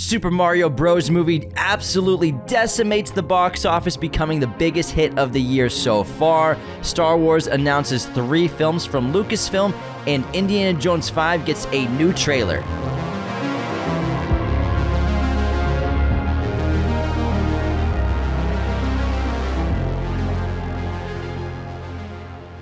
Super Mario Bros. Movie absolutely decimates the box office, becoming the biggest hit of the year so far. Star Wars announces 3 films from Lucasfilm, and Indiana Jones 5 gets a new trailer.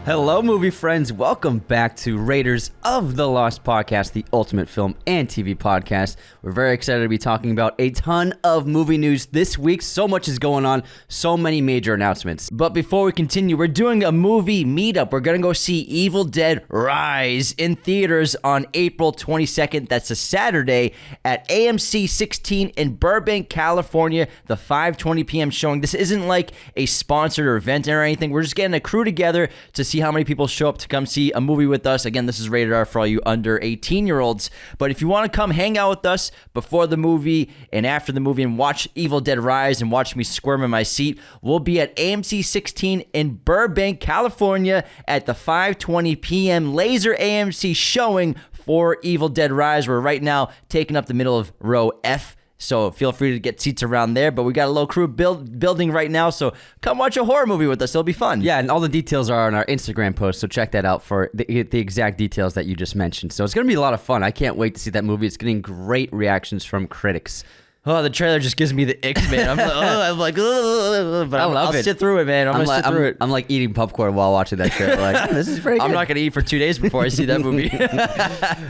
Hello, movie friends. Welcome back to Raiders of the Lost Podcast, the ultimate film and TV podcast. We're very excited to be talking about a ton of movie news this week. So much is going on, so many major announcements. But before we continue, we're doing a movie meetup. We're going to go see Evil Dead Rise in theaters on April 22nd. That's a Saturday at AMC 16 in Burbank, California, the 5:20 p.m. showing. This isn't like a sponsored or event or anything. We're just getting a crew together to see how many people show up to come see a movie with us. Again, this is rated R for all you under 18-year-olds. But if you want to come hang out with us before the movie and after the movie and watch Evil Dead Rise and watch me squirm in my seat, we'll be at AMC 16 in Burbank, California at the 5:20 p.m. laser AMC showing for Evil Dead Rise. We're right now taking up the middle of row F. So feel free to get seats around there. But we got a little crew building right now, so come watch a horror movie with us. It'll be fun. Yeah, and all the details are on our Instagram post, so check that out for the exact details that you just mentioned. So it's going to be a lot of fun. I can't wait to see that movie. It's getting great reactions from critics. Oh, the trailer just gives me the icks, man. I'm like, but I'll sit through it, man. I'm going to sit through it. I'm like eating popcorn while watching that trailer. Like, this is very good. I'm not going to eat for 2 days before I see that movie.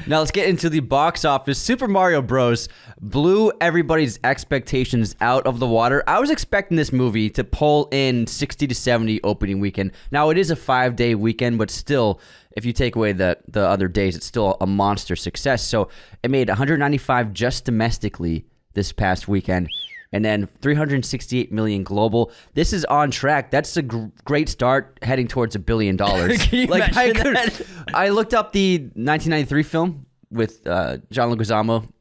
Now let's get into the box office. Super Mario Bros. Blew everybody's expectations out of the water. I was expecting this movie to pull in 60 to 70 opening weekend. Now, it is a 5-day weekend, but still, if you take away the other days, it's still a monster success. So it made 195 just domestically this past weekend, and then 368 million global. This is on track. That's a great start heading towards $1 billion. I looked up the 1993 film with John Leguizamo.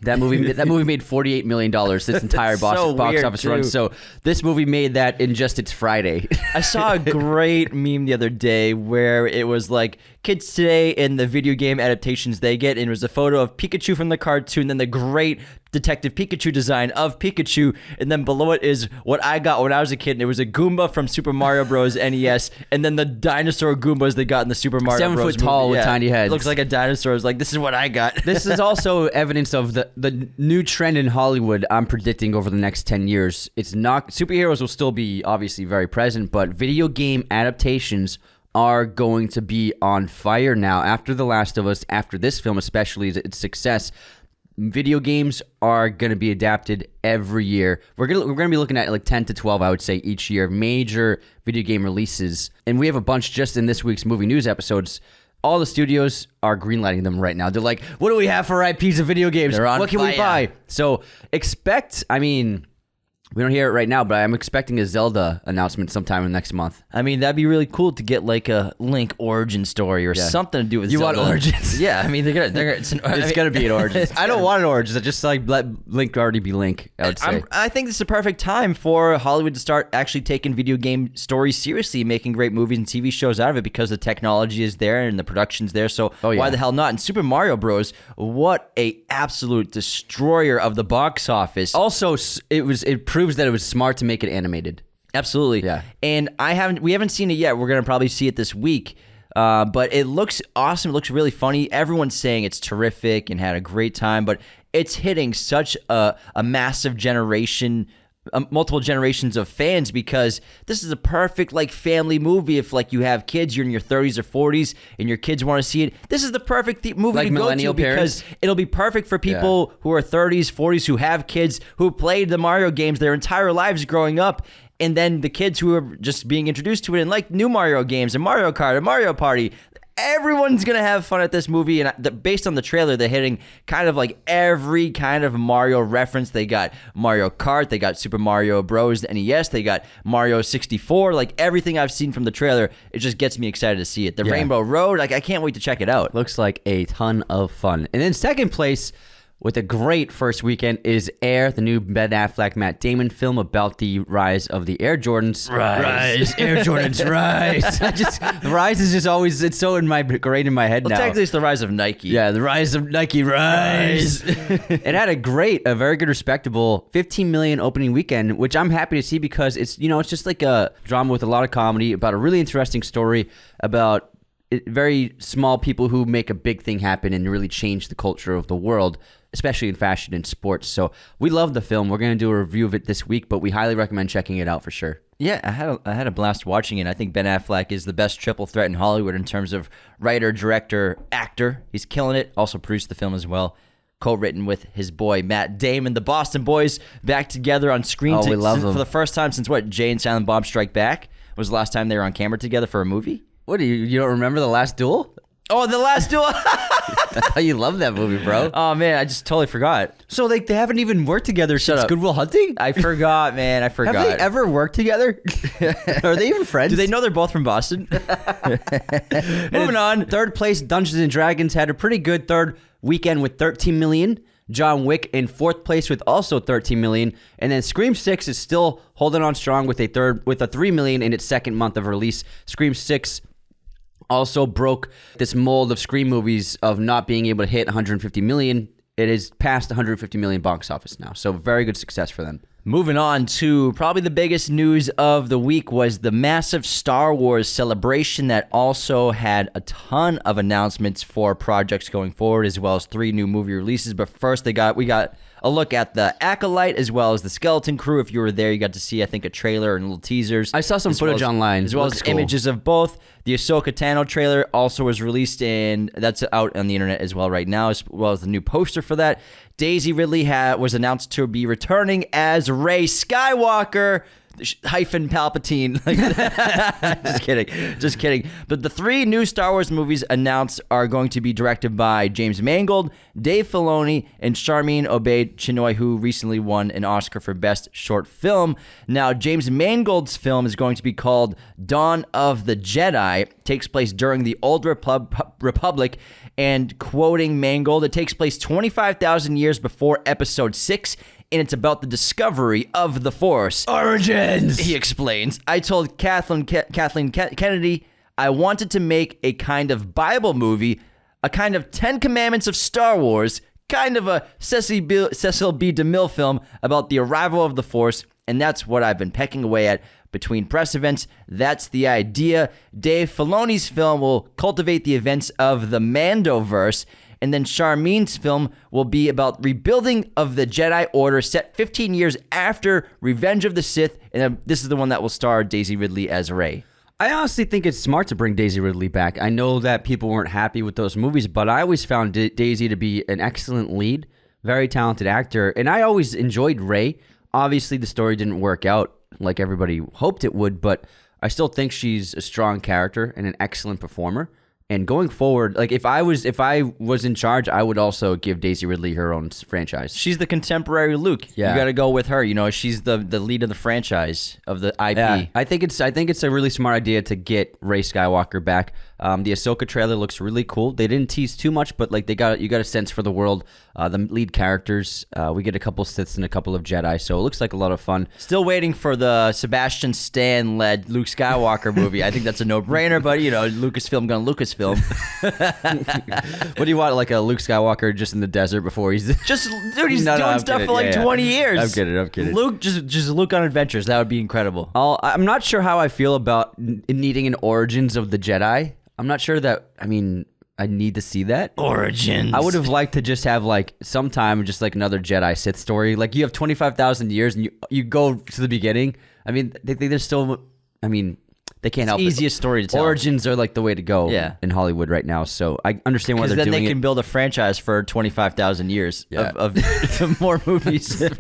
That movie made $48 million this entire box office run. So this movie made that in just its Friday. I saw a great meme the other day where it was like kids today and the video game adaptations they get, and it was a photo of Pikachu from the cartoon, then the great Detective Pikachu design of Pikachu, and then below it is what I got when I was a kid, and it was a Goomba from Super Mario Bros. NES, and then the dinosaur Goombas they got in the Super Mario 7 Bros. 7 foot tall with tiny heads. It looks like a dinosaur. It's like, this is what I got. This is also evidence of the new trend in Hollywood I'm predicting over the next 10 years. It's not, superheroes will still be obviously very present, but video game adaptations are going to be on fire now. After The Last of Us, after this film especially, its success, video games are going to be adapted every year. We're going to be looking at like 10 to 12, I would say, each year, major video game releases. And we have a bunch just in this week's movie news episodes. All the studios are greenlighting them right now. They're like, what do we have for IPs of video games? What can we buy? So expect, we don't hear it right now, but I'm expecting a Zelda announcement sometime next month. I mean, that'd be really cool to get like a Link origin story or something to do with Zelda. You want Origins? Yeah, I mean, it's going to be an Origins. I don't want an Origins. I just like let Link already be Link, I would say. I think this is a perfect time for Hollywood to start actually taking video game stories seriously, making great movies and TV shows out of it, because the technology is there and the production's there. So why the hell not? And Super Mario Bros., what a absolute destroyer of the box office. Also, it proves that it was smart to make it animated. Absolutely. Yeah. And we haven't seen it yet. We're going to probably see it this week. But it looks awesome. It looks really funny. Everyone's saying it's terrific and had a great time, but it's hitting such a massive generation, multiple generations of fans, because this is a perfect like family movie. If like you have kids, you're in your 30s or 40s, and your kids want to see it, this is the perfect movie like to go millennial to, because it'll be perfect for people who are 30s, 40s, who have kids who played the Mario games their entire lives growing up. And then the kids who are just being introduced to it and like new Mario games and Mario Kart and Mario Party. Everyone's going to have fun at this movie. And based on the trailer, they're hitting kind of like every kind of Mario reference. They got Mario Kart. They got Super Mario Bros. NES. They got Mario 64. Like everything I've seen from the trailer, it just gets me excited to see it. The Rainbow Road, like I can't wait to check it out. Looks like a ton of fun. And in second place, with a great first weekend is Air, the new Ben Affleck, Matt Damon film about the rise of the Air Jordans. Rise. Air Jordans, rise. Rise is just always, it's so ingrained in my head now. Technically, it's the rise of Nike. Yeah, the rise of Nike, rise. It had a very good, respectable 15 million opening weekend, which I'm happy to see because it's, it's just like a drama with a lot of comedy about a really interesting story about very small people who make a big thing happen and really change the culture of the world, especially in fashion and sports. So we love the film. We're going to do a review of it this week, but we highly recommend checking it out for sure. Yeah, I had a blast watching it. I think Ben Affleck is the best triple threat in Hollywood in terms of writer, director, actor. He's killing it. Also produced the film as well. Co-written with his boy Matt Damon. The Boston Boys back together on screen we love them. for the first time since what? Jay and Silent Bob Strike Back was the last time they were on camera together for a movie. What, you don't remember The Last Duel? Oh, The Last Duel. That's how you love that movie, bro. Oh man, I just totally forgot. So they haven't even worked together since Good Will Hunting? I forgot, man. I forgot. Have they ever worked together? Are they even friends? Do they know they're both from Boston? Moving on. Third place, Dungeons and Dragons had a pretty good third weekend with 13 million. John Wick in fourth place with also 13 million, and then Scream 6 is still holding on strong with a 3 million in its second month of release. Scream 6 also broke this mold of Scream movies of not being able to hit 150 million. It is past 150 million box office now, so very good success for them. Moving on to probably the biggest news of the week was the massive Star Wars celebration that also had a ton of announcements for projects going forward, as well as 3 new movie releases. But first, we got a look at the Acolyte as well as the Skeleton Crew. If you were there, you got to see, I think, a trailer and little teasers. I saw some footage online. As well as images of both. The Ahsoka Tano trailer also was released, and that's out on the internet as well right now, as well as the new poster for that. Daisy Ridley was announced to be returning as Rey Skywalker hyphen Palpatine. Just kidding. But the 3 new Star Wars movies announced are going to be directed by James Mangold, Dave Filoni, and Charmin Obaid-Chinoy, who recently won an Oscar for Best Short Film. Now, James Mangold's film is going to be called Dawn of the Jedi. Takes place during the Old Republic, and quoting Mangold, it takes place 25,000 years before Episode 6, and it's about the discovery of the Force. Origins! He explains, I told Kathleen Kennedy I wanted to make a kind of Bible movie, a kind of 10 Commandments of Star Wars, kind of a Cecil B. DeMille film about the arrival of the Force, and that's what I've been pecking away at between press events. That's the idea. Dave Filoni's film will cultivate the events of the Mandoverse, and then Charmin's film will be about rebuilding of the Jedi Order set 15 years after Revenge of the Sith, and this is the one that will star Daisy Ridley as Rey. I honestly think it's smart to bring Daisy Ridley back. I know that people weren't happy with those movies, but I always found Daisy to be an excellent lead, very talented actor, and I always enjoyed Rey. Obviously, the story didn't work out like everybody hoped it would, but I still think she's a strong character and an excellent performer. And going forward, like if I was in charge, I would also give Daisy Ridley her own franchise. She's the contemporary Luke. Yeah. You got to go with her. She's the lead of the franchise of the IP. Yeah. I think it's a really smart idea to get Rey Skywalker back. The Ahsoka trailer looks really cool. They didn't tease too much, but like you got a sense for the world. The lead characters, we get a couple Siths and a couple of Jedi, so it looks like a lot of fun. Still waiting for the Sebastian Stan-led Luke Skywalker movie. I think that's a no-brainer, but Lucasfilm gonna Lucasfilm. What do you want, like a Luke Skywalker just in the desert before he's he's doing stuff for like 20 years. I'm kidding. Luke, just Luke on adventures. That would be incredible. I'm not sure how I feel about needing an origins of the Jedi. I'm not sure that, I need to see that. Origins. I would have liked to just have like sometime just like another Jedi Sith story. Like you have 25,000 years and you go to the beginning. They're still, they can't help it. Easiest story to tell. Origins are like the way to go in Hollywood right now. So I understand why they're doing it. Because then they can build a franchise for 25,000 years of more movies. For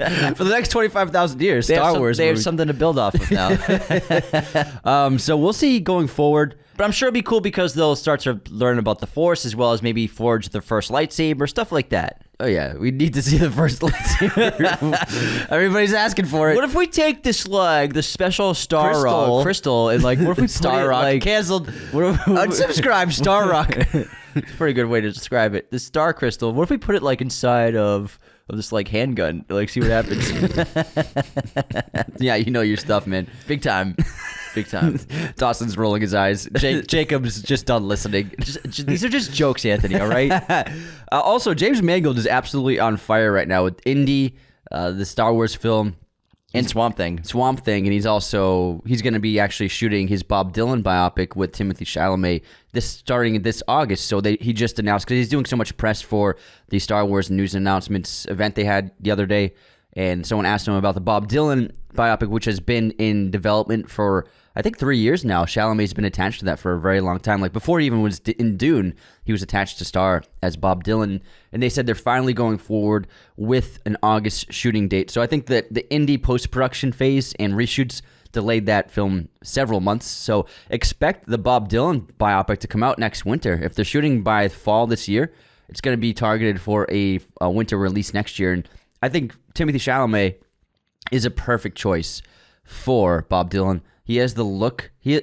the next 25,000 years, Star Wars. They have something to build off of now. So we'll see going forward. But I'm sure it'll be cool because they'll start to learn about the Force as well as maybe forge their first lightsaber, stuff like that. Oh yeah, we need to see the first lightsaber. Everybody's asking for it. What if we take this the special Star Rock crystal, and like, what if we Star Rock like, canceled? Unsubscribe, Star Rock. It's a pretty good way to describe it. The star crystal. What if we put it like inside of this like handgun? Like, see what happens. Yeah, you know your stuff, man. Big time. Big time. Dawson's rolling his eyes. Jacob's just done listening. These are just jokes, Anthony. All right. Also, James Mangold is absolutely on fire right now with Indy, the Star Wars film. And Swamp Thing, and he's going to be actually shooting his Bob Dylan biopic with Timothée Chalamet starting this August. So he just announced, because he's doing so much press for the Star Wars news announcements event they had the other day, and someone asked him about the Bob Dylan biopic, which has been in development for I think 3 years now. Chalamet's been attached to that for a very long time. Like before he even was in Dune, he was attached to star as Bob Dylan. And they said they're finally going forward with an August shooting date. So I think that the Indy post-production phase and reshoots delayed that film several months. So expect the Bob Dylan biopic to come out next winter. If they're shooting by fall this year, it's going to be targeted for a winter release next year. And I think Timothée Chalamet is a perfect choice for Bob Dylan. He has the look, the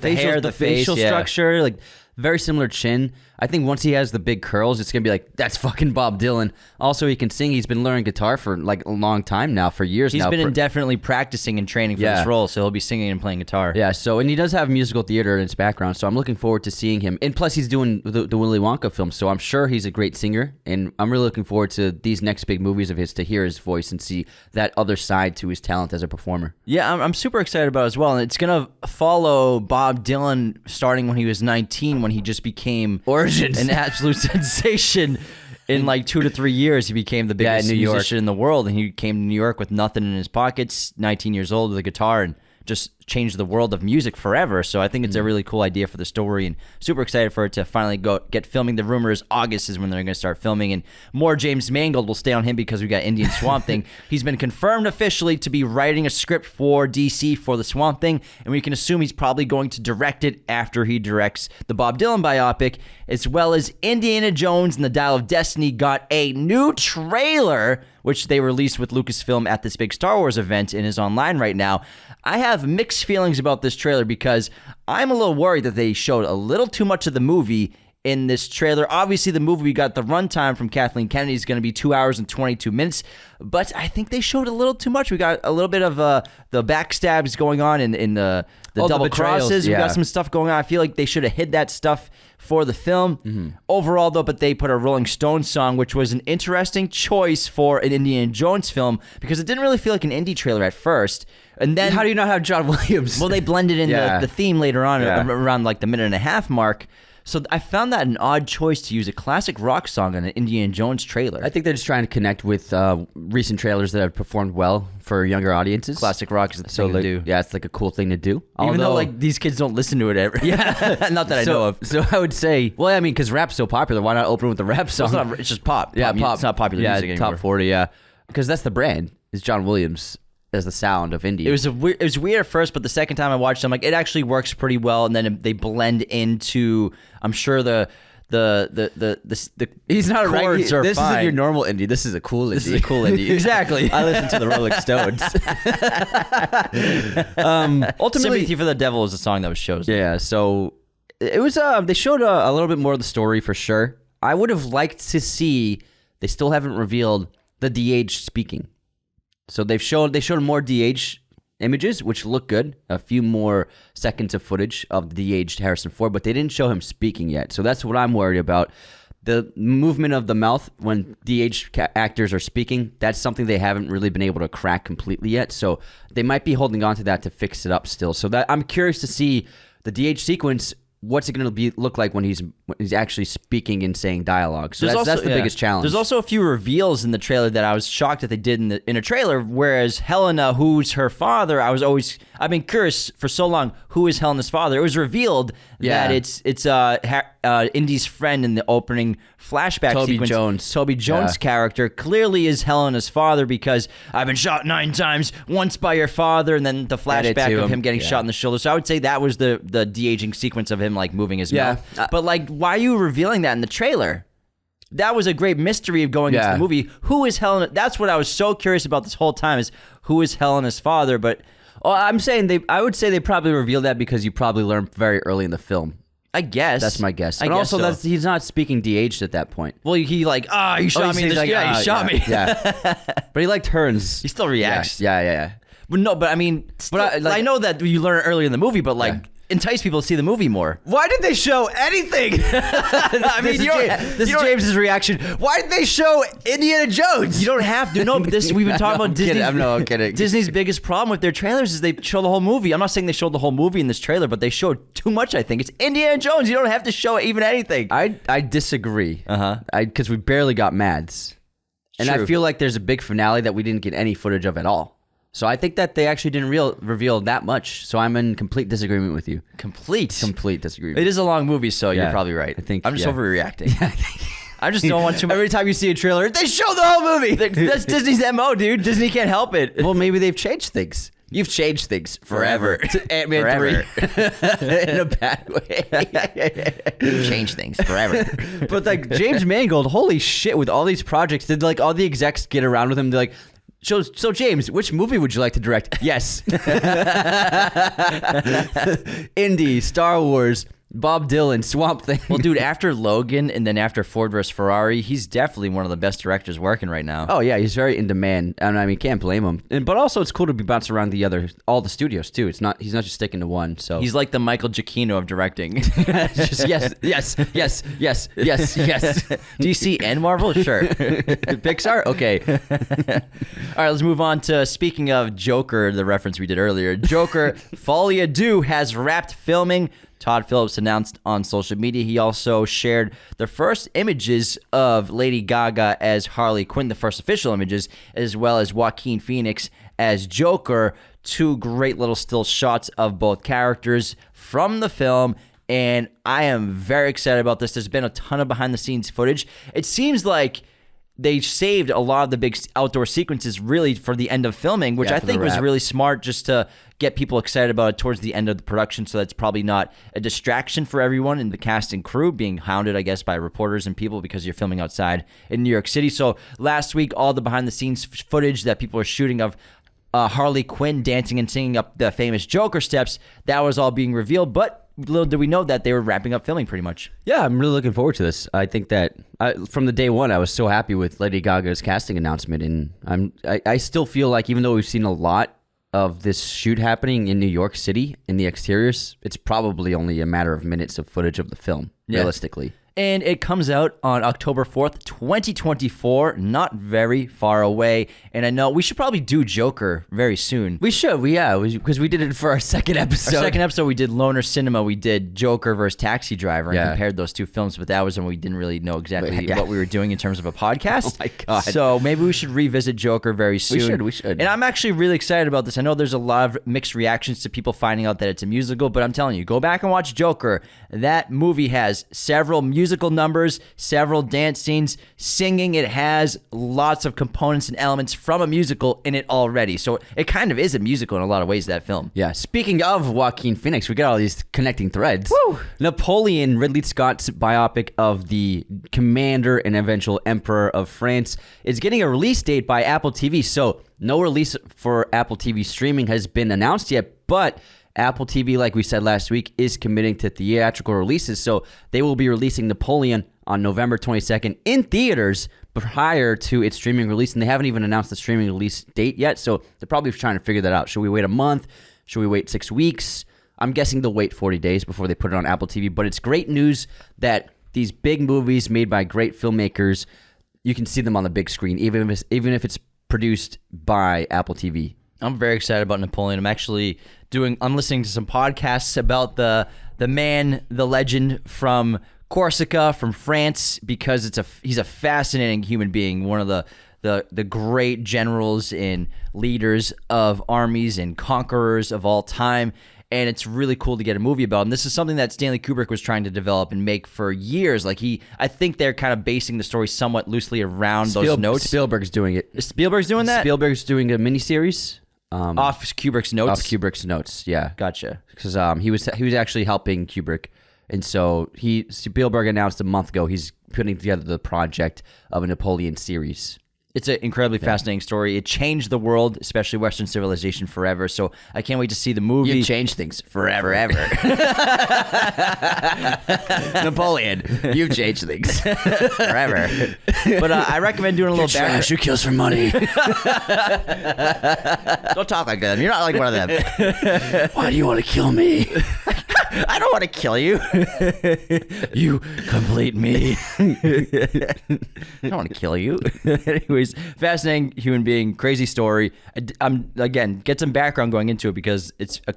facial, hair, the facial face, structure, like very similar chin. I think once he has the big curls, it's gonna be like, that's fucking Bob Dylan. Also, he can sing. He's been learning guitar for like a long time now, for years now. He's been indefinitely practicing and training for this role, so he'll be singing and playing guitar. Yeah. So, and he does have musical theater in his background, so I'm looking forward to seeing him. And plus, he's doing the Willy Wonka film, so I'm sure he's a great singer. And I'm really looking forward to these next big movies of his to hear his voice and see that other side to his talent as a performer. Yeah, I'm super excited about it as well. And it's gonna follow Bob Dylan starting when he was 19, when he just became an absolute sensation. In like 2 to 3 years, he became the biggest musician in the world, and he came to New York with nothing in his pockets, 19 years old with a guitar, and just changed the world of music forever. So I think it's a really cool idea for the story, and super excited for it to finally get filming. The rumor is August is when they're going to start filming, and more James Mangold will stay on him because we got Indian Swamp Thing. He's been confirmed officially to be writing a script for DC for the Swamp Thing, and we can assume he's probably going to direct it after he directs the Bob Dylan biopic, as well as Indiana Jones and the Dial of Destiny got a new trailer, which they released with Lucasfilm at this big Star Wars event and is online right now. I have mixed feelings about this trailer because I'm a little worried that they showed a little too much of the movie in this trailer. Obviously, the movie, we got the runtime from Kathleen Kennedy is going to be 2 hours and 22 minutes, but I think they showed a little too much. We got a little bit of the backstabs going on in the double crosses. We got some stuff going on. I feel like they should have hid that stuff for the film. Overall, though, but they put a Rolling Stones song, which was an interesting choice for an Indiana Jones film because it didn't really feel like an indie trailer at first. And then, how do you not have John Williams? Well, they blended in the theme later on around like the minute and a half mark. So I found that an odd choice to use a classic rock song on an Indiana Jones trailer. I think they're just trying to connect with recent trailers that have performed well for younger audiences. Classic rock is the thing to do. Yeah, it's like a cool thing to do. Even though like these kids don't listen to it ever. Yeah, not that I know of. So I would say, well, I mean, because rap's so popular, why not open with the rap song? Well, it's just pop. Yeah, pop. It's not popular music anymore. Top 40. Yeah, because that's the brand. Is John Williams as the sound of Indy. It was weird at first, but the second time I watched it, I'm like, it actually works pretty well, and then they blend into, I'm sure the he's not chords a are This fine. isn't your normal Indy. This is a cool Indy. This is a cool Indy. Exactly. I listen to the Rolling Stones. Ultimately, Sympathy for the Devil is a song that was chosen. Yeah, so it was. They showed a little bit more of the story for sure. I would have liked to see. They still haven't revealed the de-aged speaking. So they showed more de-aged images, which look good. A few more seconds of footage of the de-aged Harrison Ford, but they didn't show him speaking yet. So that's what I'm worried about. The movement of the mouth when de-aged actors are speaking, that's something they haven't really been able to crack completely yet. So they might be holding on to that to fix it up still. So that I'm curious to see the de-aged sequence. What's it going to look like when he's actually speaking and saying dialogue? So that's the biggest challenge. There's also a few reveals in the trailer that I was shocked that they did in a trailer. Whereas Helena, who's her father, I've been curious for so long, who is Helena's father? It was revealed that it's Indy's friend in the opening flashback sequence. Toby Jones' character clearly is Helena's father because I've been shot 9 times, once by your father, and then the flashback of him getting shot in the shoulder. So I would say that was the de-aging sequence of him like moving his mouth. But like, why are you revealing that in the trailer? that was a great mystery of going into the movie. Who is Helena? That's what I was so curious about this whole time, is who is Helena's father? But I'm saying I would say they probably revealed that because you probably learned very early in the film. I guess. That's my guess. I But guess also, so. he's not speaking de-aged at that point. Well, he like, you shot me. You shot me. Yeah. But he liked Hearns. He still reacts. Yeah. But no, but I mean, I know that you learn earlier in the movie, but like, entice people to see the movie more. Why did they show anything? I mean, this is James's reaction. Why did they show Indiana Jones? You don't have to. No, but we've been talking about Disney. I'm kidding. Disney's biggest problem with their trailers is they show the whole movie. I'm not saying they showed the whole movie in this trailer, but they showed too much, I think. It's Indiana Jones. You don't have to show even anything. I disagree. Because we barely got Mads. And True. I feel like there's a big finale that we didn't get any footage of at all. So I think that they actually didn't reveal that much. So I'm in complete disagreement with you. Complete disagreement. It is a long movie, so you're probably right. I think I'm just overreacting. I just don't want too much. Every time you see a trailer, they show the whole movie. That's Disney's MO, dude. Disney can't help it. Well, maybe they've changed things. You've changed things forever. To Ant-Man 3. In a bad way. You've changed things forever. But like James Mangold, holy shit, with all these projects, did like all the execs get around with him? They're like, So James, which movie would you like to direct? Yes. Indy, Star Wars, Bob Dylan, Swamp Thing. Well, dude, after Logan and then after Ford vs. Ferrari, he's definitely one of the best directors working right now. Oh yeah, he's very in demand, and I mean, can't blame him. But also, it's cool to be bouncing around all the studios too. He's not just sticking to one. So he's like the Michael Giacchino of directing. Just yes. DC and Marvel, sure. Pixar, okay. All right, let's move on to, speaking of Joker, the reference we did earlier. Joker, Folie, Deux has wrapped filming. Todd Phillips announced on social media. He also shared the first images of Lady Gaga as Harley Quinn, the first official images, as well as Joaquin Phoenix as Joker. Two great little still shots of both characters from the film. And I am very excited about this. There's been a ton of behind-the-scenes footage. It seems like they saved a lot of the big outdoor sequences really for the end of filming, which I think was really smart, just to get people excited about it towards the end of the production, so that's probably not a distraction for everyone in the cast and crew being hounded, I guess, by reporters and people because you're filming outside in New York City. So last week, all the behind-the-scenes footage that people are shooting of Harley Quinn dancing and singing up the famous Joker steps, that was all being revealed, but little did we know that they were wrapping up filming pretty much. Yeah, I'm really looking forward to this. I think that from the day one, I was so happy with Lady Gaga's casting announcement, and I still feel like even though we've seen a lot of this shoot happening in New York City in the exteriors, it's probably only a matter of minutes of footage of the film, realistically. And it comes out on October 4th, 2024, not very far away. And I know we should probably do Joker very soon. We should, because we did it for our second episode. Our second episode, we did Loner Cinema. We did Joker versus Taxi Driver and compared those two films, but that was when we didn't really know exactly what we were doing in terms of a podcast. Oh my God. So maybe we should revisit Joker very soon. We should. And I'm actually really excited about this. I know there's a lot of mixed reactions to people finding out that it's a musical, but I'm telling you, go back and watch Joker. That movie has several musical numbers, several dance scenes, singing. It has lots of components and elements from a musical in it already. So it kind of is a musical in a lot of ways, that film. Yeah. Speaking of Joaquin Phoenix, we got all these connecting threads. Woo! Napoleon, Ridley Scott's biopic of the commander and eventual emperor of France, is getting a release date by Apple TV. So no release for Apple TV streaming has been announced yet, but Apple TV, like we said last week, is committing to theatrical releases, so they will be releasing Napoleon on November 22nd in theaters prior to its streaming release, and they haven't even announced the streaming release date yet, so they're probably trying to figure that out. Should we wait a month? Should we wait 6 weeks? I'm guessing they'll wait 40 days before they put it on Apple TV, but it's great news that these big movies made by great filmmakers, you can see them on the big screen, even if it's produced by Apple TV. I'm very excited about Napoleon. I'm listening to some podcasts about the man, the legend from Corsica, from France, because he's a fascinating human being, one of the great generals and leaders of armies and conquerors of all time. And it's really cool to get a movie about him. This is something that Stanley Kubrick was trying to develop and make for years. I think they're kind of basing the story somewhat loosely around those notes. Spielberg's doing it. Spielberg's doing that? Spielberg's doing a miniseries. Off Kubrick's notes? Off Kubrick's notes, yeah. Gotcha. Because he was actually helping Kubrick. And so Spielberg announced a month ago he's putting together the project of a Napoleon series. It's an incredibly fascinating story. It changed the world, especially Western civilization, forever. So I can't wait to see the movie. You changed things forever. Napoleon, you've changed things forever. But I recommend doing a little background. Who kills for money? Don't talk like that. You're not like one of them. Why do you want to kill me? I don't want to kill you. You complete me. I don't want to kill you. Anyways, fascinating human being, crazy story. Again, get some background going into it because it's a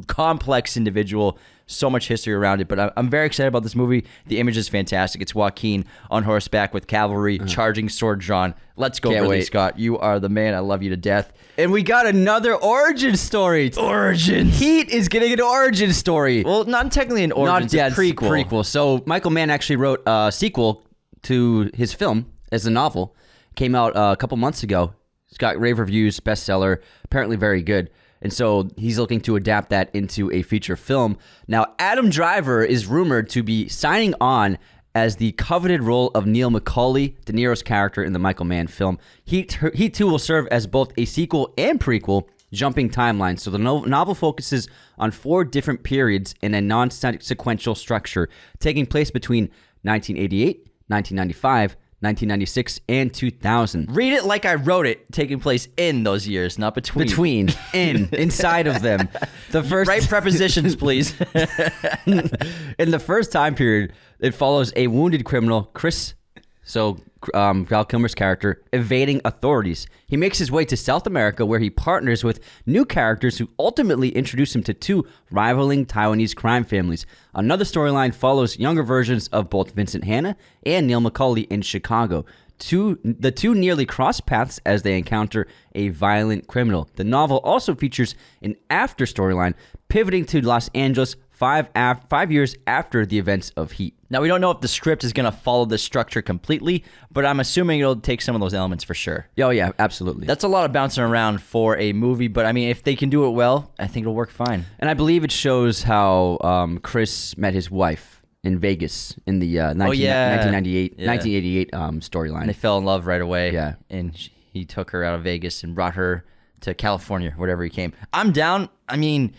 complex individual, so much history around it. But I'm very excited about this movie. The image is fantastic. It's Joaquin on horseback with cavalry, charging, sword drawn. Let's go, Ridley Scott. You are the man. I love you to death. And we got another origin story. Origins. Heat is getting an origin story. Well, not technically an origin. It's a prequel. So Michael Mann actually wrote a sequel to his film as a novel. Came out a couple months ago. It's got rave reviews, bestseller, apparently very good. And so he's looking to adapt that into a feature film. Now, Adam Driver is rumored to be signing on as the coveted role of Neil McCauley, De Niro's character in the Michael Mann film. He too will serve as both a sequel and prequel, jumping timelines. So the novel focuses on 4 different periods in a non-sequential structure, taking place between 1988, 1995, 1996, and 2000. Read it like I wrote it, taking place in those years, not between. Inside of them. The first Right prepositions, please. In the first time period, it follows a wounded criminal, Chris, Val Kilmer's character, evading authorities. He makes his way to South America, where he partners with new characters who ultimately introduce him to 2 rivaling Taiwanese crime families. Another storyline follows younger versions of both Vincent Hanna and Neil McCauley in Chicago. The two nearly cross paths as they encounter a violent criminal. The novel also features an after storyline pivoting to Los Angeles 5 years after the events of Heat. Now, we don't know if the script is going to follow this structure completely, but I'm assuming it'll take some of those elements for sure. Oh, yeah, absolutely. That's a lot of bouncing around for a movie, but I mean, if they can do it well, I think it'll work fine. And I believe it shows how Chris met his wife in Vegas in the 1988 storyline. And they fell in love right away. Yeah. And he took her out of Vegas and brought her to California, wherever he came. I'm down. I mean,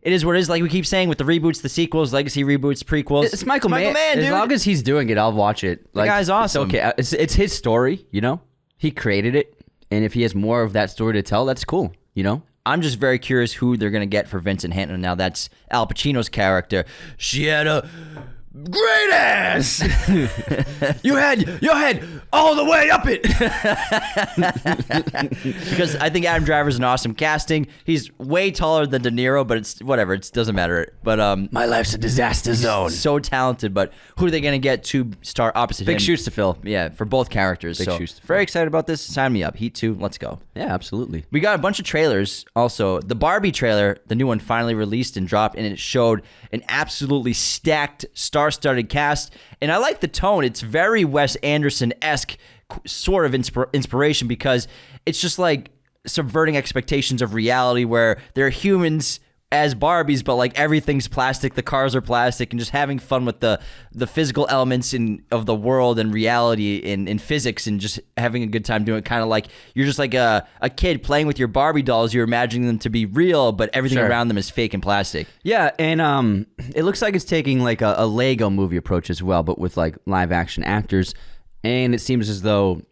it is what it is. Like we keep saying with the reboots, the sequels, legacy reboots, prequels. It's Michael Mann, dude. As long as he's doing it, I'll watch it. The guy's awesome. It's okay. It's his story, you know? He created it. And if he has more of that story to tell, that's cool, you know? I'm just very curious who they're going to get for Vincent Hanna. Now, that's Al Pacino's character. She had a great ass. You had your head all the way up it. Because I think Adam Driver's an awesome casting. He's way taller than De Niro, but it's whatever. It doesn't matter. But my life's a disaster zone. So talented, but who are they going to get to star opposite him? Big shoes to fill. Yeah, for both characters. Big shoes to fill. Very excited about this. Sign me up. Heat 2. Let's go. Yeah, absolutely. We got a bunch of trailers also. The Barbie trailer, the new one, finally released and dropped, and it showed an absolutely stacked, star-studded cast. And I like the tone. It's very Wes Anderson-esque sort of inspiration because it's just like subverting expectations of reality where there are humans as Barbies, but like everything's plastic, the cars are plastic, and just having fun with the physical elements of the world and reality in physics and just having a good time doing it. Kind of like you're just like a kid playing with your Barbie dolls. You're imagining them to be real, but everything around them is fake and plastic. Yeah, and it looks like it's taking like a Lego movie approach as well, but with like live action actors. And it seems as though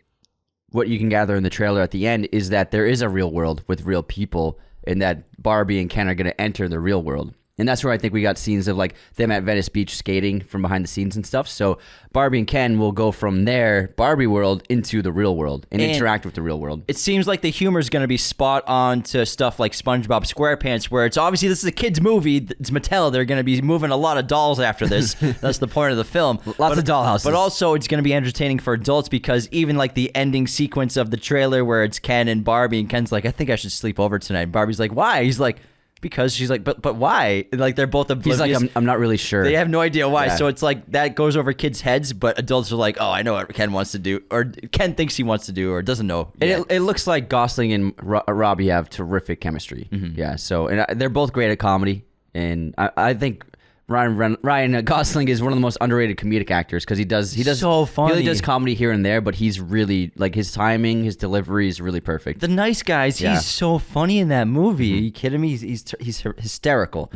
what you can gather in the trailer at the end is that there is a real world with real people, and that Barbie and Ken are going to enter the real world. And that's where I think we got scenes of like them at Venice Beach skating from behind the scenes and stuff. So Barbie and Ken will go from their Barbie world into the real world and interact with the real world. It seems like the humor is going to be spot on to stuff like SpongeBob SquarePants, where it's obviously this is a kid's movie. It's Mattel. They're going to be moving a lot of dolls after this. That's the point of the film. Lots of dollhouses. But also it's going to be entertaining for adults because even like the ending sequence of the trailer where it's Ken and Barbie, and Ken's like, I think I should sleep over tonight. And Barbie's like, why? He's like, because. She's like, but why? Like they're both oblivious. He's like, I'm not really sure. They have no idea why. Yeah. So it's like that goes over kids' heads, but adults are like, oh, I know what Ken wants to do, or Ken thinks he wants to do, or doesn't know. It looks like Gosling and Robbie have terrific chemistry. Mm-hmm. Yeah. So and they're both great at comedy, and I think Ryan Gosling is one of the most underrated comedic actors because he does So funny. He really does comedy here and there, but he's really like his timing, his delivery is really perfect. The Nice Guys, Yeah. he's so funny in that movie. Are you kidding me? He's hysterical.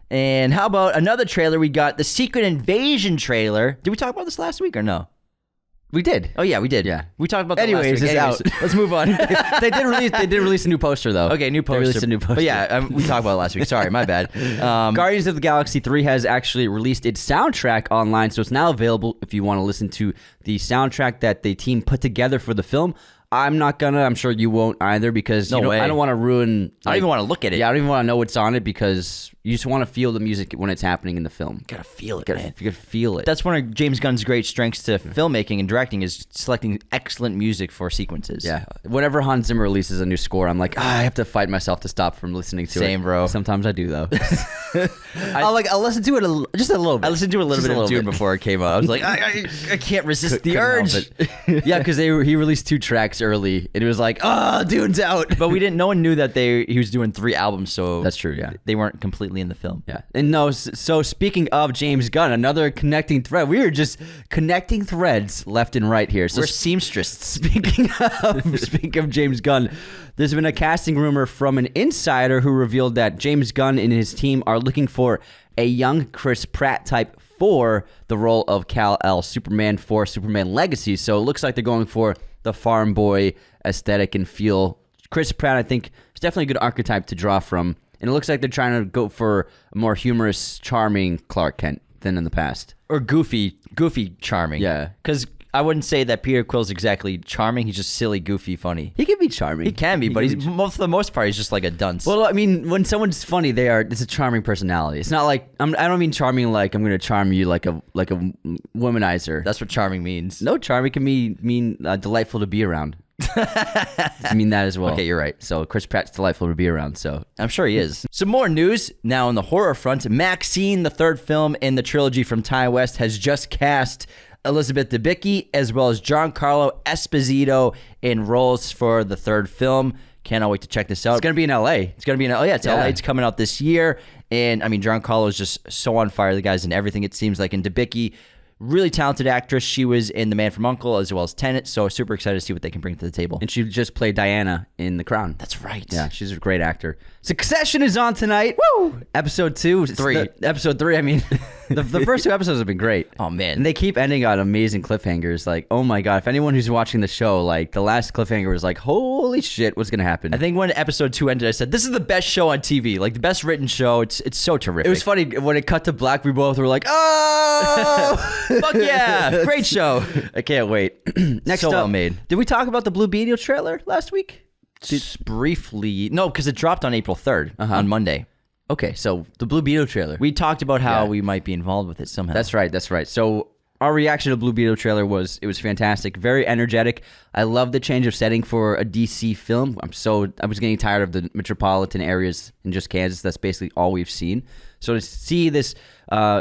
And how about another trailer? We got the Secret Invasion trailer. Did we talk about this last week or no? We did. Oh yeah, we did. Yeah. We talked about that Anyways, last week. it's out. Let's move on. They did release a new poster though. Okay, new poster. They released a new poster. But yeah, we talked about it last week. Sorry, my bad. Guardians of the Galaxy 3 has actually released its soundtrack online, so it's now available if you want to listen to the soundtrack that the team put together for the film. I'm sure you won't either because No way. I don't want to ruin. I don't even want to look at it. Yeah, I don't even want to know what's on it because you just want to feel the music when it's happening in the film. Gotta feel it, You man. gotta feel it. That's one of James Gunn's great strengths to filmmaking and directing is selecting excellent music for sequences. Yeah. Whenever Hans Zimmer releases a new score, I'm like, I have to fight myself to stop from listening to it. Same, bro. Sometimes I do though. I'll listen to it just a little bit. I listened to a little Just bit a of Dune bit. before it came out. I was like, I can't resist the Couldn't urge. help it. Yeah, because he released 2 tracks early, and it was like, Dune's out. But we didn't. No one knew that he was doing 3 albums, so That's true. Yeah. they weren't completely in the film. Yeah. And no, so speaking of James Gunn, another connecting thread. We are just connecting threads left and right here. So We're seamstress. speaking of James Gunn, there's been a casting rumor from an insider who revealed that James Gunn and his team are looking for a young Chris Pratt type for the role of Kal-El, Superman for Superman Legacy. So it looks like they're going for the farm boy aesthetic and feel. Chris Pratt, I think, is definitely a good archetype to draw from. And it looks like they're trying to go for a more humorous, charming Clark Kent than in the past. Or goofy charming. Yeah. Because I wouldn't say that Peter Quill's exactly charming. He's just silly, goofy, funny. He can be charming. He can be, but for the most part, he's just like a dunce. Well, I mean, when someone's funny, it's a charming personality. It's not like I don't mean charming like I'm going to charm you like a womanizer. That's what charming means. No, charming can mean delightful to be around. I mean that as well. Okay, you're right. So Chris Pratt's delightful to be around. So I'm sure he is. Some more news now on the horror front. Maxine, the third film in the trilogy from Ty West, has just cast Elizabeth Debicki as well as Giancarlo Esposito in roles for the third film. Cannot wait to check this out. it's going to be in L.A. It's going to be in LA. It's LA. Yeah. It's coming out this year. And I mean, Giancarlo is just so on fire. The guy's in everything, it seems like. And Debicki, really talented actress. She was in The Man from U.N.C.L.E. as well as Tenet. So super excited to see what they can bring to the table. And she just played Diana in The Crown. That's right. Yeah, she's a great actor. Succession is on tonight. Woo! Episode 2. Episode 3, I mean. The first 2 episodes have been great. Oh, man. And they keep ending on amazing cliffhangers. Like, oh my God. If anyone who's watching the show, like, the last cliffhanger was like, holy shit, what's going to happen? I think when episode 2 ended, I said, this is the best show on TV. Like, the best written show. It's so terrific. It was funny. When it cut to black, we both were like, oh! Fuck yeah. Great show. I can't wait. Next So up, well made. Did we talk about the Blue Beetle trailer last week? Just briefly. No, because it dropped on April 3rd on Monday. Okay, so the Blue Beetle trailer. We talked about how Yeah. we might be involved with it somehow. That's right. So our reaction to the Blue Beetle trailer was fantastic, very energetic. I love the change of setting for a DC film. I was getting tired of the metropolitan areas in just Kansas. That's basically all we've seen. So to see this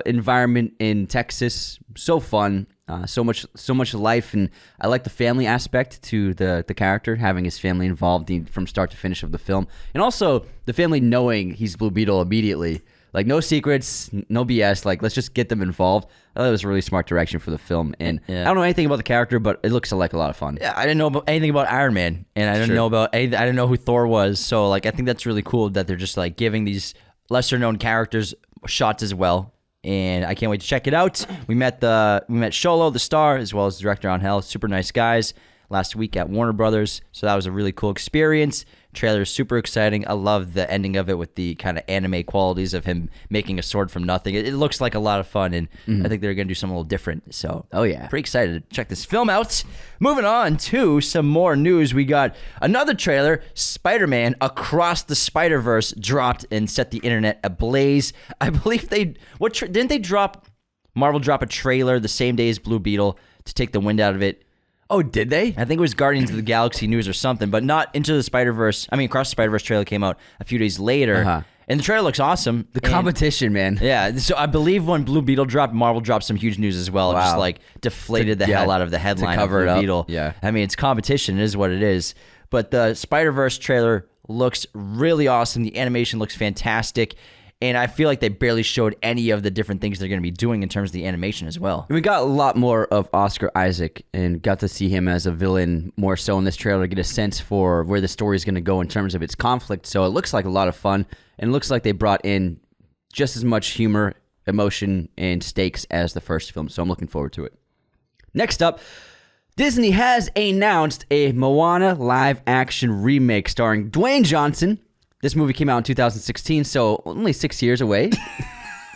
environment in Texas, so fun. So much life, and I like the family aspect to the character, having his family involved from start to finish of the film, and also the family knowing he's Blue Beetle immediately. Like, no secrets, no BS. Like, let's just get them involved. I thought it was a really smart direction for the film, and I don't know anything about the character, but it looks like a lot of fun. Yeah, I didn't know anything about Iron Man, and I didn't know I didn't know who Thor was. So like, I think that's really cool that they're just like giving these lesser known characters shots as well. And I can't wait to check it out. We met Sholo, the star, as well as the director Angel. Super nice guys last week at Warner Brothers. So that was a really cool experience. Trailer is super exciting. I love the ending of it with the kind of anime qualities of him making a sword from nothing. It looks like a lot of fun, and I think they're going to do something a little different. So, Oh, yeah. pretty excited to check this film out. Moving on to some more news. We got another trailer. Spider-Man Across the Spider-Verse dropped and set the internet ablaze. I believe Marvel drop a trailer the same day as Blue Beetle to take the wind out of it. Oh, did they? I think it was Guardians of the Galaxy news or something, but not Across the Spider-Verse trailer came out a few days later. And the trailer looks awesome. The competition, man. Yeah, so I believe when Blue Beetle dropped, Marvel dropped some huge news as well. Wow. Just like deflated the hell out of the headline to cover of it Blue up. Beetle. Yeah. I mean, it's competition. It is what it is. But the Spider-Verse trailer looks really awesome. The animation looks fantastic. And I feel like they barely showed any of the different things they're going to be doing in terms of the animation as well. We got a lot more of Oscar Isaac and got to see him as a villain more so in this trailer to get a sense for where the story is going to go in terms of its conflict. So it looks like a lot of fun, and it looks like they brought in just as much humor, emotion, and stakes as the first film. So I'm looking forward to it. Next up, Disney has announced a Moana live-action remake starring Dwayne Johnson. This movie came out in 2016, so only 6 years away.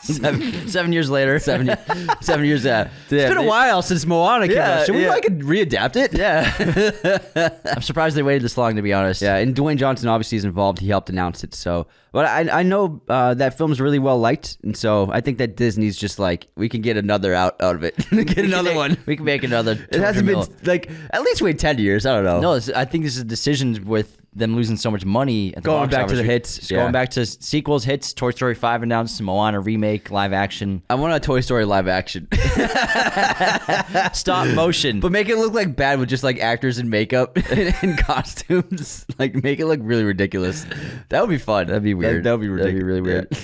7 years later. 7 years. It's been a while since Moana came out. Should we readapt it? Yeah. I'm surprised they waited this long, to be honest. Yeah, and Dwayne Johnson obviously is involved. He helped announce it. So, but I know that film's really well liked, and so I think that Disney's just like, we can get another out of it. Get another one. We can make another. It hasn't been like at least wait 10 years. I don't know. No, I think this is a decision with them losing so much money at the going box back to office. the hits, Just going back to sequels, hits. Toy Story 5 announced, Moana remake, live action, I want a Toy Story live action, stop motion. but make it look like bad with just like actors in makeup and costumes. Like make it look really ridiculous. That would be fun. That'd be weird. That would be ridiculous. That'd be really weird.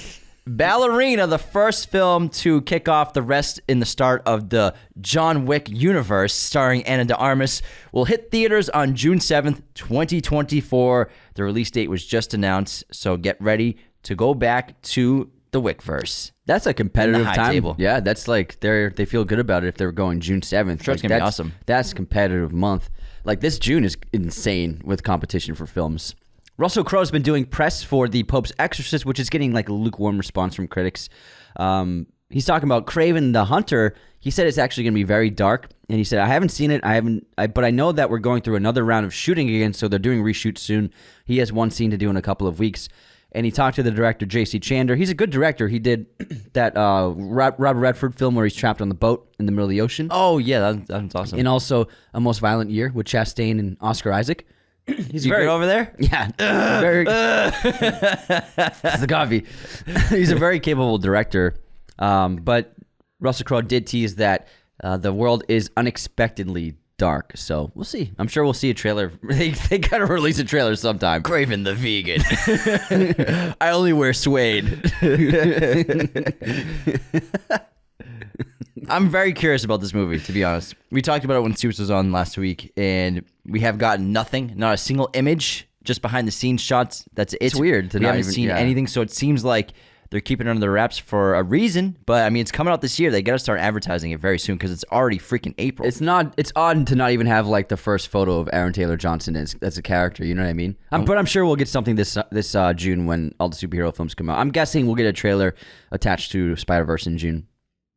Ballerina, the first film to kick off the rest in the start of the John Wick universe, starring Ana de Armas, will hit theaters on June 7th, 2024. The release date was just announced, so get ready to go back to the Wickverse. That's a competitive high time. table. Yeah, that's like they feel good about it if they're going June 7th. Sure, it's gonna be awesome. That's a competitive month. Like this June is insane with competition for films. Russell Crowe's been doing press for The Pope's Exorcist, which is getting like a lukewarm response from critics. He's talking about Craven the Hunter. He said it's actually going to be very dark, and he said, "I haven't seen it. But I know that we're going through another round of shooting again, so they're doing reshoots soon. He has one scene to do in a couple of weeks." And he talked to the director, J.C. Chandler. He's a good director. He did that Robert Redford film where he's trapped on the boat in the middle of the ocean. Oh, yeah, that's awesome. And also A Most Violent Year with Chastain and Oscar Isaac. He's very good over there? Yeah. Very, it's the coffee. He's a very capable director. But Russell Crowe did tease that the world is unexpectedly dark. So we'll see. I'm sure we'll see a trailer. They got to release a trailer sometime. Craven the vegan. I only wear suede. I'm very curious about this movie, to be honest. We talked about it when Suits was on last week, and we have gotten nothing, not a single image, just behind the scenes shots. That's it. It's weird to we not haven't even- seen yeah. anything, so it seems like they're keeping it under their wraps for a reason. But I mean, it's coming out this year. They got to start advertising it very soon because it's already freaking April. It's odd to not even have like the first photo of Aaron Taylor Johnson as a character. You know what I mean? But I'm sure we'll get something this June when all the superhero films come out. I'm guessing we'll get a trailer attached to Spider-Verse in June.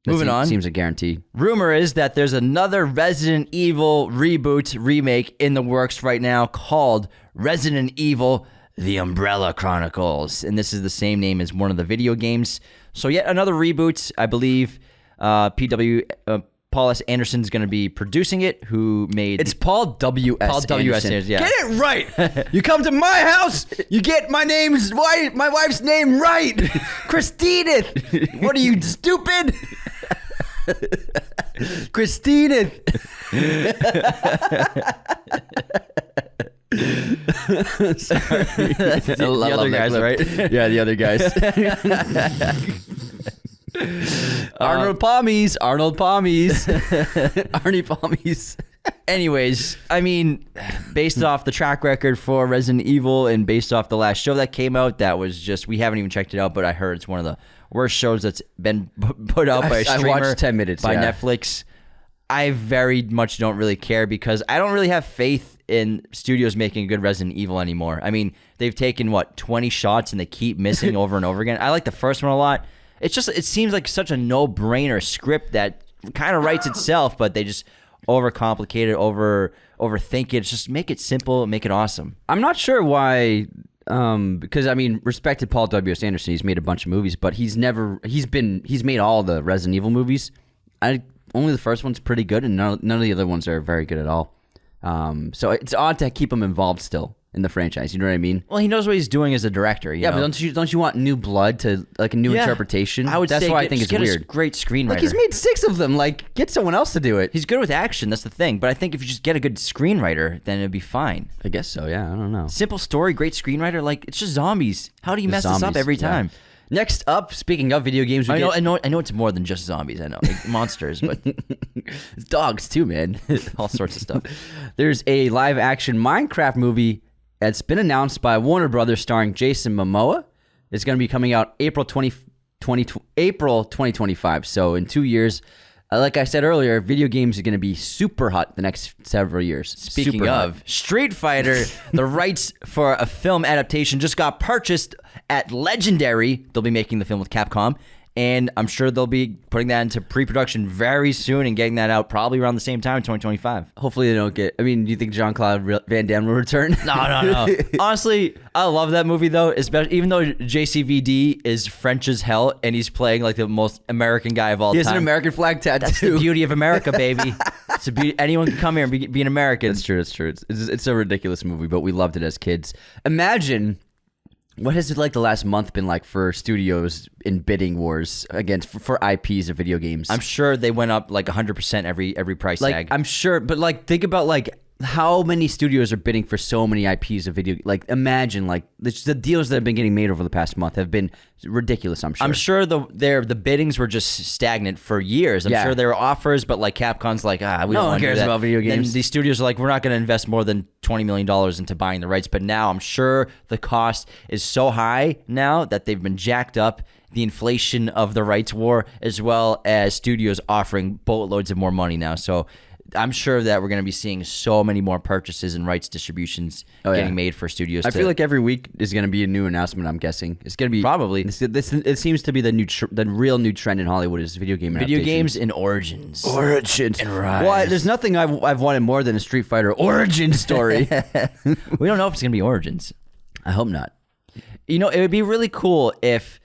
Moving on. Seems a guarantee. Rumor is that there's another Resident Evil reboot remake in the works right now called Resident Evil: The Umbrella Chronicles, and this is the same name as one of the video games. So yet another reboot. I believe Paul S. Anderson's going to be producing it, who made... It's Paul W. S. Paul W. S. Anderson. Yeah. Get it right. You come to my house, you get my wife's name right. Christineth. What are you, stupid? Christineth. Sorry. the other guys, right? Yeah, the other guys. Arnold Palmies. Arnie Palmies. Anyways, I mean, based off the track record for Resident Evil and based off the last show that came out, that was just, we haven't even checked it out, but I heard it's one of the worst shows that's been put out by a streamer. I watched 10 minutes, by Netflix. I very much don't really care because I don't really have faith in studios making a good Resident Evil anymore. I mean, they've taken, 20 shots and they keep missing over and over again. I like the first one a lot. It's just, it seems like such a no-brainer script that kind of writes itself, but they just overcomplicate it, overthink it. Just make it simple, make it awesome. I'm not sure why, because I mean, respected Paul W. S. Anderson. He's made a bunch of movies, but he's made all the Resident Evil movies. Only the first one's pretty good, and none of the other ones are very good at all. So it's odd to keep him involved still in the franchise. You know what I mean? Well, he knows what he's doing as a director. You know? But don't you want new blood to like a new interpretation? I would That's say why I think it's get weird. A great screenwriter. Like he's made 6 of them. Like get someone else to do it. He's good with action. That's the thing. But I think if you just get a good screenwriter, then it'd be fine. I guess so. Yeah, I don't know. Simple story, great screenwriter. Like it's just zombies. How do you mess this up every time? Next up, speaking of video games, I know it's more than just zombies. I know like monsters, but it's dogs too, man. all sorts of stuff. There's a live-action Minecraft movie that's been announced by Warner Brothers starring Jason Momoa. It's going to be coming out April 2025. So in 2 years, like I said earlier, video games are going to be super hot the next several years. Speaking Super of hot. Street Fighter, the rights for a film adaptation just got purchased at Legendary. They'll be making the film with Capcom, and I'm sure they'll be putting that into pre-production very soon and getting that out probably around the same time, 2025. Hopefully they don't get. I mean, do you think Jean-Claude Van Damme will return? No. Honestly, I love that movie though, especially even though JCVD is French as hell and he's playing like the most American guy of all He time. has an American flag tattoo. That's the beauty of America, baby. It's a beauty. Anyone can come here and be an American. It's true. It's a ridiculous movie, but we loved it as kids. Imagine what has it like the last month been like for studios in bidding wars against for IPs of video games. I'm sure they went up like 100% every price like tag. I'm sure, but like think about like how many studios are bidding for so many IPs of video. Like imagine like the deals that have been getting made over the past month have been ridiculous. I'm sure. The biddings were just stagnant for years. I'm Yeah. sure there were offers, but like Capcom's like, we No don't one want to cares do that. about video Then games. these studios are like, we're not going to invest more than $20 million into buying the rights. But now I'm sure the cost is so high now that they've been jacked up. The inflation of the rights war, as well as studios offering boatloads of more money now. So I'm sure that we're going to be seeing so many more purchases and rights distributions getting made for studios. I feel like every week is going to be a new announcement. I'm guessing it's going to be Probably. It seems to be the real new trend in Hollywood is video video adaptations. games and origins. And Rise. Well, there's nothing I've wanted more than a Street Fighter origin story. We don't know if it's going to be origins. I hope not. You know, it would be really cool if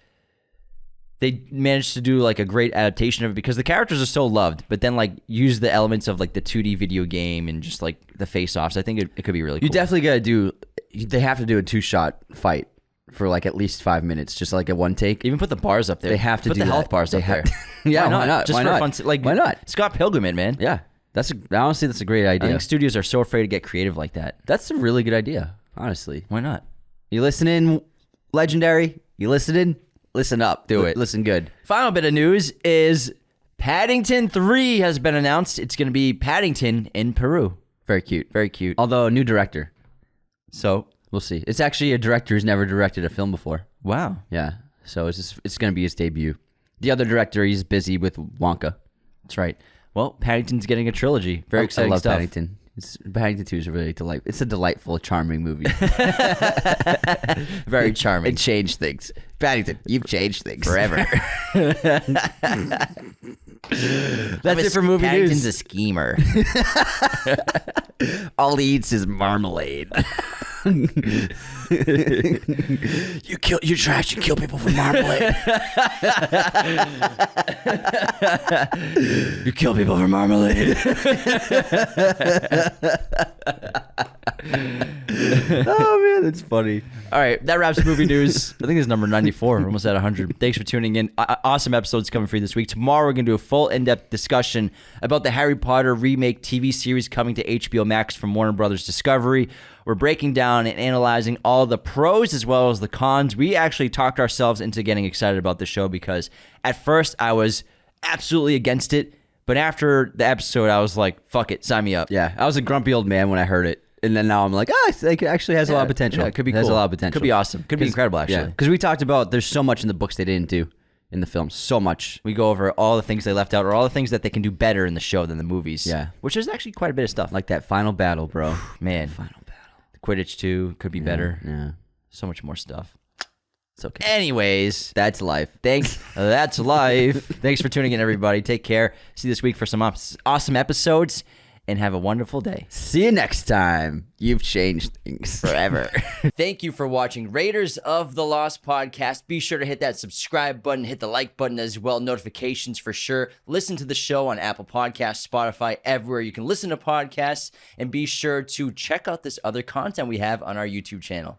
they managed to do like a great adaptation of it because the characters are so loved, but then like use the elements of like the 2D video game and just like the face-offs. I think it could be really cool. You definitely got to do. They have to do a 2-shot fight for like at least 5 minutes, just like a one take. Even put the bars up there. They have to put do the that. health bars up there. Yeah, why not? Just Why for not? fun. Like Why not? Scott Pilgrim, man. Yeah, honestly that's a great I idea. think studios are so afraid to get creative like that. That's a really good idea. Honestly, Why not? you listening, Legendary? You listening? Listen up. Do it. Listen good. Final bit of news is Paddington 3 has been announced. It's going to be Paddington in Peru. Very cute. Very cute. Although a new director, So, we'll see. It's actually a director who's never directed a film before. wow. Yeah, so it's going to be his debut. The other director, he's busy with Wonka. That's right. Well, Paddington's getting a trilogy. Very exciting I love stuff. Paddington. Paddington 2 is a really delightful. It's a delightful, charming movie. Very charming. It changed things. Paddington, you've changed things Forever. That's it for movie Paddington's news. a schemer. All he eats is marmalade. You trash. You kill people for marmalade. You kill people for marmalade. Oh man, that's funny. All right, that wraps movie news. I think it's number 94. We're almost at 100. Thanks for tuning in. Awesome episodes coming for you this week. Tomorrow we're going to do a full in-depth discussion about the Harry Potter remake TV series coming to HBO Max from Warner Brothers Discovery. We're breaking down and analyzing all the pros as well as the cons. We actually talked ourselves into getting excited about the show because at first I was absolutely against it, but after the episode I was like, fuck it, sign me up. Yeah, I was a grumpy old man when I heard it. And then now I'm like, it actually has a lot of potential. Yeah, it could be It has cool. a lot of potential. Could be awesome. Could be incredible, actually. Because we talked about there's so much in the books they didn't do in the film. So much. We go over all the things they left out or all the things that they can do better in the show than the movies. Yeah. Which is actually quite a bit of stuff. Like that final battle, bro. Man. Final battle. Quidditch 2 could be better. Yeah. So much more stuff. It's okay. Anyways, That's life. that's life. Thanks for tuning in, everybody. Take care. See you this week for some awesome episodes, and have a wonderful day. See you next time. You've changed things Forever. Thank you for watching Raiders of the Lost podcast. Be sure to hit that subscribe button, hit the like button as well, notifications for sure. Listen to the show on Apple Podcasts, Spotify, everywhere you can listen to podcasts, and be sure to check out this other content we have on our YouTube channel.